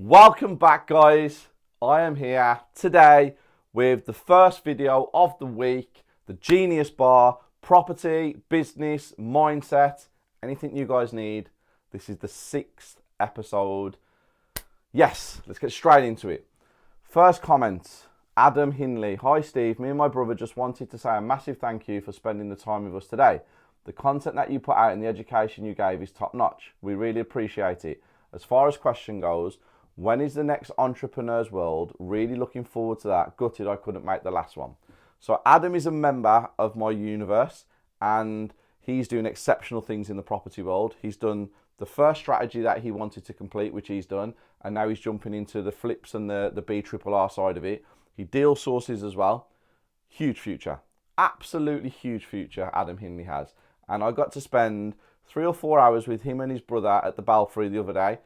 Welcome back, guys. I am here today with the first video of the week, the Genius Bar, property, business, mindset, anything you guys need. This is the 6th episode. Yes, let's get straight into it. First comment, Adam Hinley. Hi Steve, me and my brother just wanted to say a massive thank you for spending the time with us today. The content that you put out and the education you gave is top notch. We really appreciate it. As far as question goes, when is the next Entrepreneur's World? Really looking forward to that. Gutted I couldn't make the last one. So Adam is a member of my universe and he's doing exceptional things in the property world. He's done the first strategy that he wanted to complete, which he's done, and now he's jumping into the flips and the BRRR side of it. He deal sources as well. Huge future. Absolutely huge future Adam Hinley has. And I got to spend 3 or 4 hours with him and his brother at the Belfry the other day.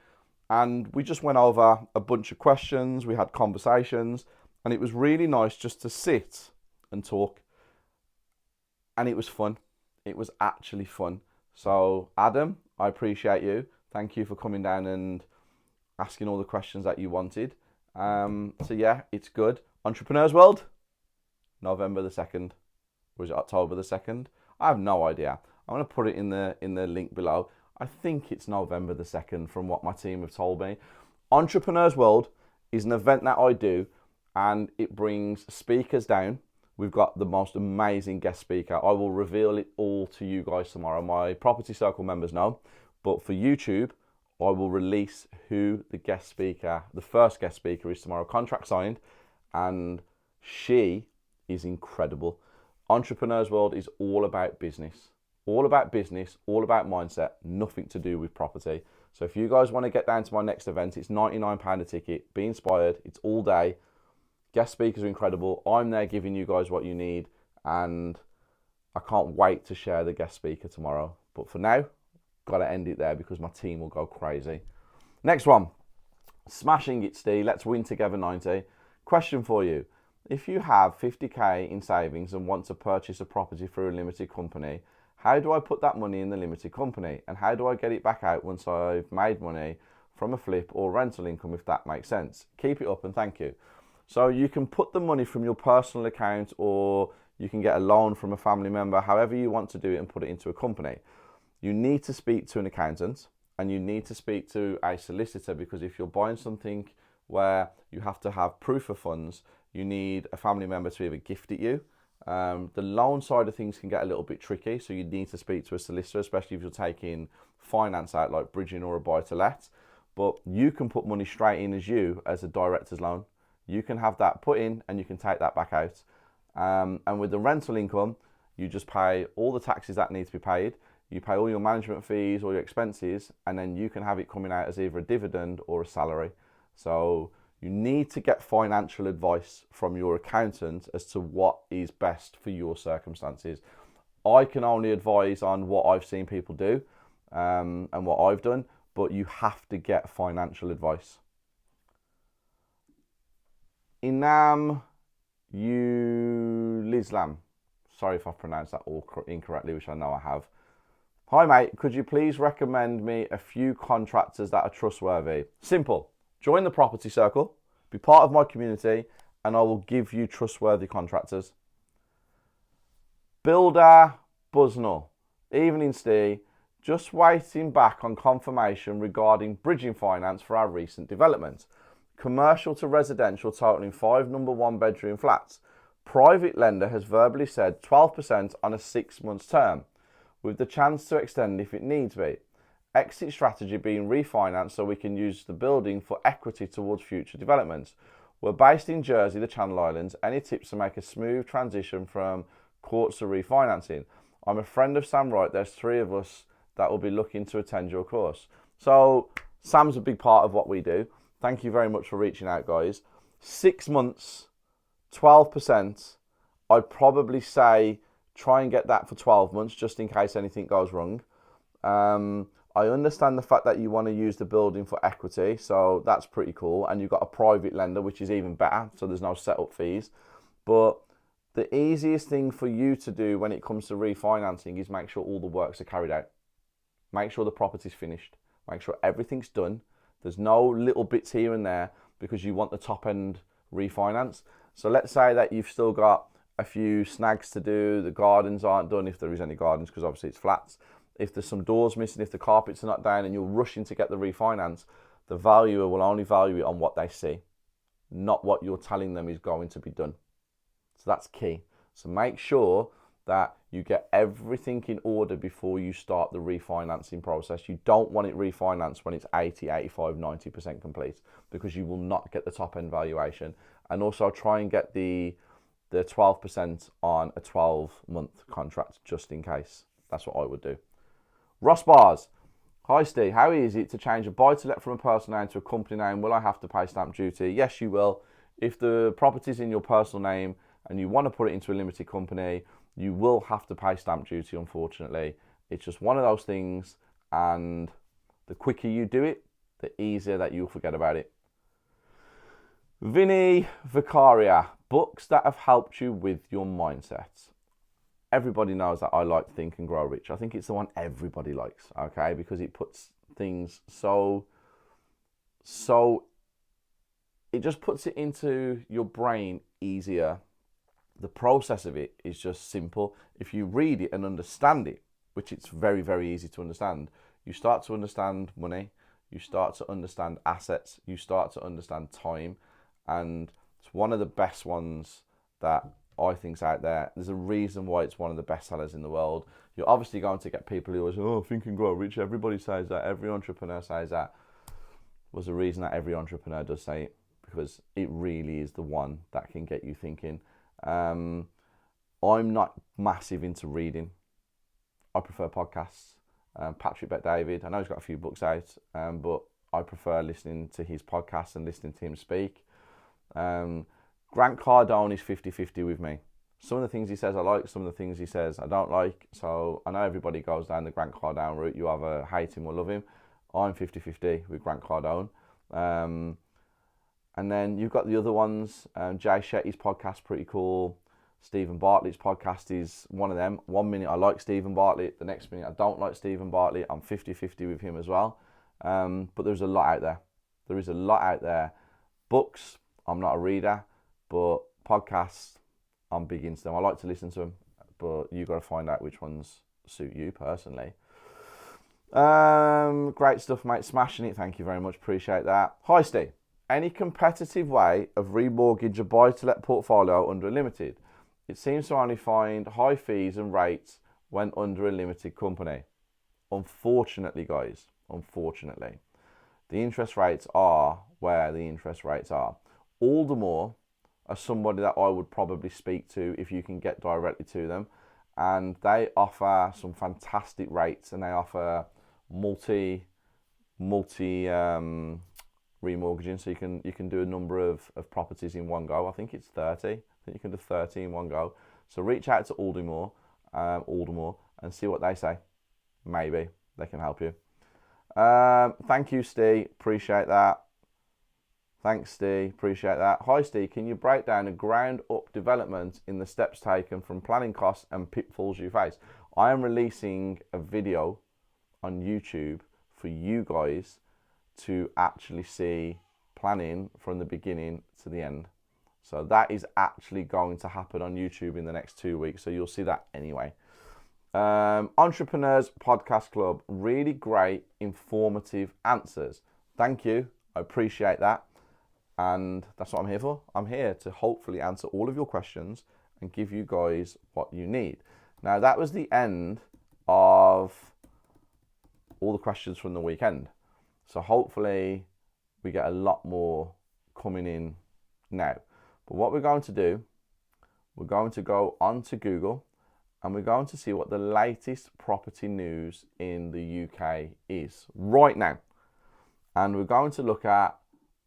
And we just went over a bunch of questions, we had conversations, and it was really nice just to sit and talk. And it was fun. It was actually fun. So, Adam, I appreciate you. Thank you for coming down and asking all the questions that you wanted. So yeah, it's good. Entrepreneur's World, November the 2nd. Or is it October the 2nd? I have no idea. I'm going to put it in the link below. I think it's November the 2nd from what my team have told me. Entrepreneur's World is an event that I do and it brings speakers down. We've got the most amazing guest speaker. I will reveal it all to you guys tomorrow. My Property Circle members know, but for YouTube, I will release who the guest speaker, the first guest speaker is tomorrow. Contract signed, and she is incredible. Entrepreneur's World is all about business. All about business, all about mindset, nothing to do with property. So if you guys want to get down to my next event, it's £99 a ticket. Be inspired. It's all day. Guest speakers are incredible. I'm there giving you guys what you need, and I can't wait to share the guest speaker tomorrow. But for now, got to end it there because my team will go crazy. Next one. Smashing it, Steve. Let's win together 90. Question for you. If you have 50k in savings and want to purchase a property through a limited company, how do I put that money in the limited company? And how do I get it back out once I've made money from a flip or rental income, if that makes sense? Keep it up and thank you. So you can put the money from your personal account, or you can get a loan from a family member, however you want to do it, and put it into a company. You need to speak to an accountant and you need to speak to a solicitor, because if you're buying something where you have to have proof of funds, you need a family member to either gift it you. The loan side of things can get a little bit tricky, so you need to speak to a solicitor, especially if you're taking finance out like bridging or a buy-to-let. But you can put money straight in as a director's loan. You can have that put in and you can take that back out. And with the rental income, you just pay all the taxes that need to be paid. You pay all your management fees, all your expenses, and then you can have it coming out as either a dividend or a salary. So you need to get financial advice from your accountant as to what is best for your circumstances. I can only advise on what I've seen people do and what I've done, but you have to get financial advice. Inam Lislam. Sorry if I've pronounced that all incorrectly, which I know I have. Hi mate, could you please recommend me a few contractors that are trustworthy? Simple. Join the Property Circle, be part of my community, and I will give you trustworthy contractors. Builder Buznell. Evening Steve, just waiting back on confirmation regarding bridging finance for our recent development. Commercial to residential totaling 5 number 1 bedroom flats. Private lender has verbally said 12% on a 6 months term, with the chance to extend if it needs be. Exit strategy being refinanced so we can use the building for equity towards future developments. We're based in Jersey, the Channel Islands. Any tips to make a smooth transition from courts to refinancing? I'm a friend of Sam Wright. There's 3 of us that will be looking to attend your course. So Sam's a big part of what we do. Thank you very much for reaching out, guys. 6 months, 12%. I'd probably say try and get that for 12 months just in case anything goes wrong. I understand the fact that you want to use the building for equity, so that's pretty cool. And you've got a private lender, which is even better, so there's no setup fees. But the easiest thing for you to do when it comes to refinancing is make sure all the works are carried out. Make sure the property's finished. Make sure everything's done. There's no little bits here and there because you want the top end refinance. So let's say that you've still got a few snags to do, the gardens aren't done if there is any gardens, because obviously it's flats. If there's some doors missing, if the carpets are not down and you're rushing to get the refinance, the valuer will only value it on what they see, not what you're telling them is going to be done. So that's key. So make sure that you get everything in order before you start the refinancing process. You don't want it refinanced when it's 80, 85, 90% complete, because you will not get the top end valuation. And also try and get the 12% on a 12-month contract, just in case. That's what I would do. Ross Bars. Hi Steve, how easy is it to change a buy-to-let from a personal name to a company name? Will I have to pay stamp duty? Yes, you will. If the property's in your personal name and you want to put it into a limited company, you will have to pay stamp duty, unfortunately. It's just one of those things, and the quicker you do it, the easier that you'll forget about it. Vinny Vicaria, books that have helped you with your mindset. Everybody knows that I like Think and Grow Rich. I think it's the one everybody likes, okay? Because it puts things it just puts it into your brain easier. The process of it is just simple. If you read it and understand it, which it's very, very easy to understand, you start to understand money, you start to understand assets, you start to understand time, and it's one of the best ones that I think's out there. There's a reason why it's one of the best sellers in the world. You're obviously going to get people who say, Think and Grow Rich. Everybody says that. Every entrepreneur says that. Was the reason that every entrepreneur does say it, because it really is the one that can get you thinking. I'm not massive into reading. I prefer podcasts. Patrick Bet-David, I know he's got a few books out, but I prefer listening to his podcasts and listening to him speak. Grant Cardone is 50-50 with me. Some of the things he says I like, some of the things he says I don't like. So I know everybody goes down the Grant Cardone route. You either hate him or love him. I'm 50-50 with Grant Cardone. And then you've got the other ones. Jay Shetty's podcast, pretty cool. Stephen Bartlett's podcast is one of them. 1 minute I like Stephen Bartlett, the next minute I don't like Stephen Bartlett. I'm 50-50 with him as well. But there's a lot out there. There is a lot out there. Books, I'm not a reader, but podcasts, I'm big into them. I like to listen to them, but you got to find out which ones suit you personally. Great stuff, mate. Smashing it. Thank you very much. Appreciate that. Hi, Steve. Any competitive way of remortgage a buy-to-let portfolio under a limited? It seems to only find high fees and rates when under a limited company. Unfortunately, guys, the interest rates are where the interest rates are. All the more are somebody that I would probably speak to if you can get directly to them. And they offer some fantastic rates, and they offer multi remortgaging, so you can do a number of properties in one go. I think it's 30. I think you can do 30 in one go. So reach out to Aldermore, and see what they say. Maybe they can help you. Thank you, Steve. Appreciate that. Thanks, Steve. Appreciate that. Hi, Steve. Can you break down a ground-up development in the steps taken from planning costs and pitfalls you face? I am releasing a video on YouTube for you guys to actually see planning from the beginning to the end. So that is actually going to happen on YouTube in the next 2 weeks. So you'll see that anyway. Entrepreneurs Podcast Club. Really great, informative answers. Thank you. I appreciate that. And that's what I'm here for. I'm here to hopefully answer all of your questions and give you guys what you need. Now, that was the end of all the questions from the weekend. So hopefully we get a lot more coming in now. But what we're going to do, we're going to go onto Google and we're going to see what the latest property news in the UK is right now. And we're going to look at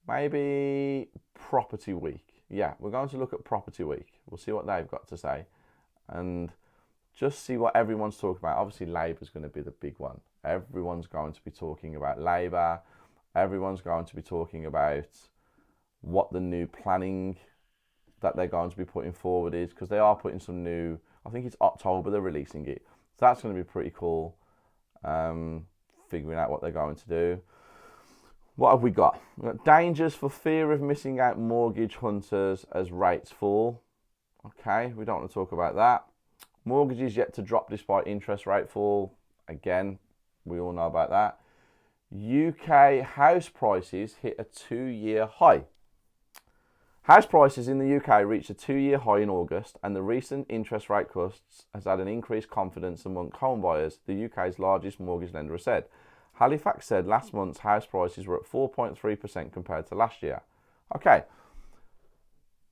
maybe Property Week. Yeah, we're going to look at Property Week. We'll see what they've got to say and just see what everyone's talking about. Obviously, Labour's going to be the big one. Everyone's going to be talking about Labour. Everyone's going to be talking about what the new planning that they're going to be putting forward is, because they are putting some new, I think it's October they're releasing it. So that's going to be pretty cool, figuring out what they're going to do. What have we got? We've got dangers for fear of missing out mortgage hunters as rates fall. Okay, we don't want to talk about that. Mortgages yet to drop despite interest rate fall. Again, we all know about that. UK house prices hit a 2-year high. House prices in the UK reached a 2-year high in August, and the recent interest rate cuts has had an increased confidence among home buyers, the UK's largest mortgage lender has said. Halifax said last month's house prices were at 4.3% compared to last year. Okay,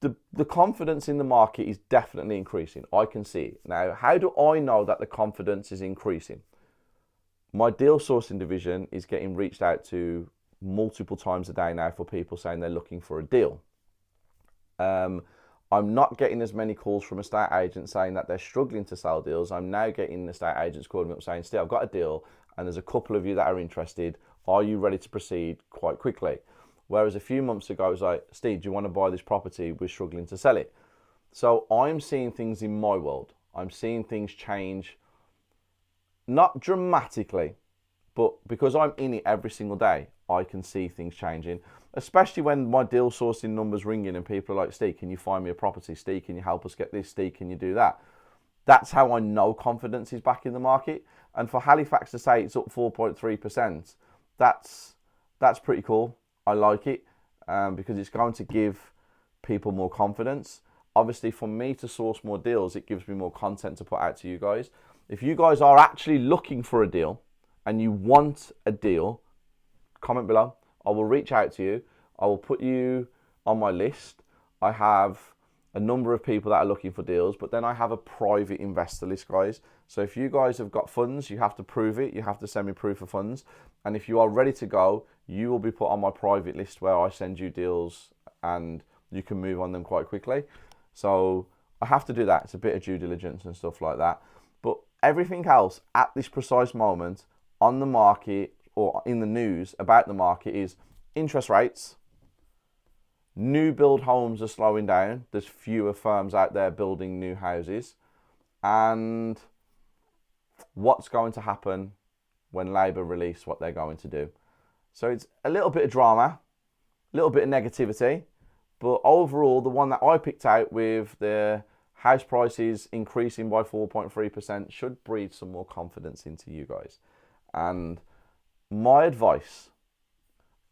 the confidence in the market is definitely increasing. I can see it. Now, how do I know that the confidence is increasing? My deal sourcing division is getting reached out to multiple times a day now for people saying they're looking for a deal. I'm not getting as many calls from estate agents saying that they're struggling to sell deals. I'm now getting estate agents calling me up saying, Steve, I've got a deal and there's a couple of you that are interested. Are you ready to proceed quite quickly? Whereas a few months ago, it was like, Steve, do you want to buy this property? We're struggling to sell it. So I'm seeing things in my world. I'm seeing things change, not dramatically, but because I'm in it every single day, I can see things changing, especially when my deal sourcing numbers ring in and people are like, Steve, can you find me a property? Steve, can you help us get this? Steve, can you do that? That's how I know confidence is back in the market. And for Halifax to say it's up 4.3%, that's pretty cool. I like it because it's going to give people more confidence. Obviously, for me to source more deals, it gives me more content to put out to you guys. If you guys are actually looking for a deal and you want a deal, comment below. I will reach out to you. I will put you on my list. I have a number of people that are looking for deals, but then I have a private investor list, guys. So if you guys have got funds, you have to prove it. You have to send me proof of funds. And if you are ready to go, you will be put on my private list where I send you deals and you can move on them quite quickly. So I have to do that. It's a bit of due diligence and stuff like that. But everything else at this precise moment on the market or in the news about the market is interest rates. New build homes are slowing down. There's fewer firms out there building new houses. And what's going to happen when Labour release what they're going to do. So it's a little bit of drama, a little bit of negativity. But overall, the one that I picked out with the house prices increasing by 4.3% should breed some more confidence into you guys. And my advice,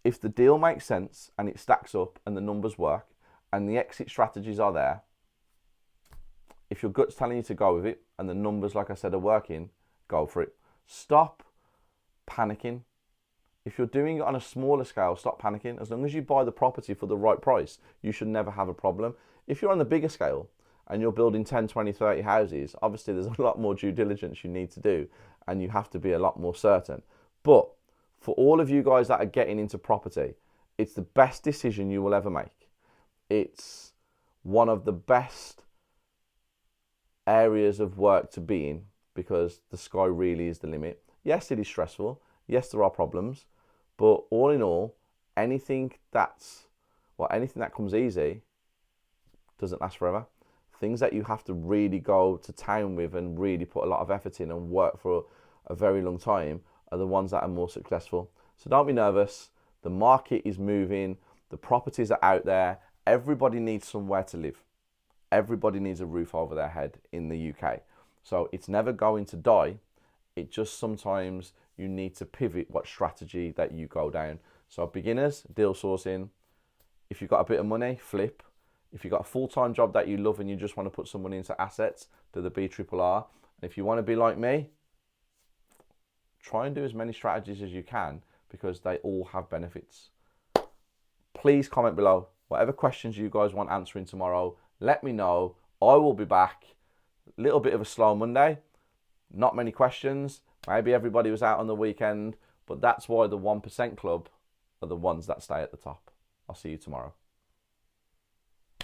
if the deal makes sense and it stacks up and the numbers work and the exit strategies are there, if your gut's telling you to go with it and the numbers, like I said, are working, go for it. Stop panicking. If you're doing it on a smaller scale, stop panicking. As long as you buy the property for the right price, you should never have a problem. If you're on the bigger scale and you're building 10, 20, 30 houses, obviously there's a lot more due diligence you need to do and you have to be a lot more certain. But for all of you guys that are getting into property, it's the best decision you will ever make. It's one of the best areas of work to be in because the sky really is the limit. Yes, it is stressful. Yes, there are problems. But all in all, anything that comes easy doesn't last forever. Things that you have to really go to town with and really put a lot of effort in and work for a very long time are the ones that are more successful. So don't be nervous. The market is moving. The properties are out there. Everybody needs somewhere to live. Everybody needs a roof over their head in the UK. So it's never going to die. It just sometimes you need to pivot what strategy that you go down. So beginners, deal sourcing. If you've got a bit of money, flip. If you've got a full-time job that you love and you just want to put some money into assets, do the BRRR. And if you want to be like me, try and do as many strategies as you can because they all have benefits. Please comment below. Whatever questions you guys want answering tomorrow, let me know. I will be back. A little bit of a slow Monday. Not many questions. Maybe everybody was out on the weekend, but that's why the 1% club are the ones that stay at the top. I'll see you tomorrow.